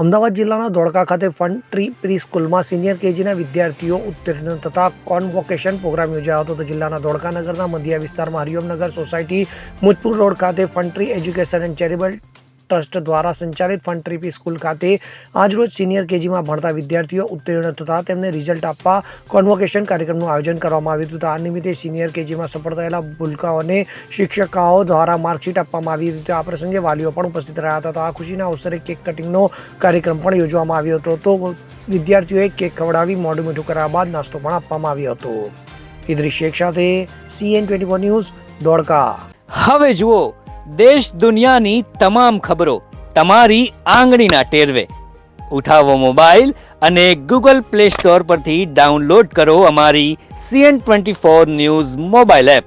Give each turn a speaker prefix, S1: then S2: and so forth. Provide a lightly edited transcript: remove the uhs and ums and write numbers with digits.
S1: અમદાવાદ જિલ્લાના ધોળકા ખાતે fun tree pre સ્કૂલમાં સિનિયર કેજીના વિદ્યાર્થીઓ ઉત્તીર્ણ તથા કોન્વોકેશન પ્રોગ્રામ યોજાયો હતો. તો જિલ્લાના ધોળકા નગરના મધ્ય વિસ્તારમાં હરિઓમનગર સોસાયટી મુજપુર રોડ ખાતે fun tree education and charitable trust દ્વારા સંચાલિત ફન ટ્રી પ્રી સ્કૂલ ખાતે આજરોજ સિનિયર કેજીમાં ભણતા વિદ્યાર્થીઓ ઉત્તીર્ણ થતા તેમને રિઝલ્ટ આપવા કોન્વોકેશન કાર્યક્રમનું આયોજન કરવામાં આવ્યું હતું. આ નિમિત્તે સિનિયર કેજીમાં સફળ થયેલા ભૂલકાઓને શિક્ષકોઓ દ્વારા માર્કશીટ આપવામાં આવી હતી. આ પ્રસંગે વાલીઓ પણ ઉપસ્થિત રહ્યા હતા. તો આ ખુશીના અવસરે કેક કટિંગનો કાર્યક્રમ પણ યોજવામાં આવ્યો હતો. તો વિદ્યાર્થીઓએ કેક ખવડાવી મોઢું મીઠું કર્યા બાદ નાસ્તો પણ આપવામાં આવ્યો હતો. ઇદ્રીસ શેખ સાથે CN24 ન્યૂઝ ધોળકા.
S2: હવે જુઓ દેશ દુનિયાની તમામ ખબરો તમારી આંગળીના ટેરવે. ઉઠાવો મોબાઈલ અને Google Play Store પરથી ડાઉનલોડ કરો અમારી CN24 ન્યૂઝ મોબાઈલ એપ.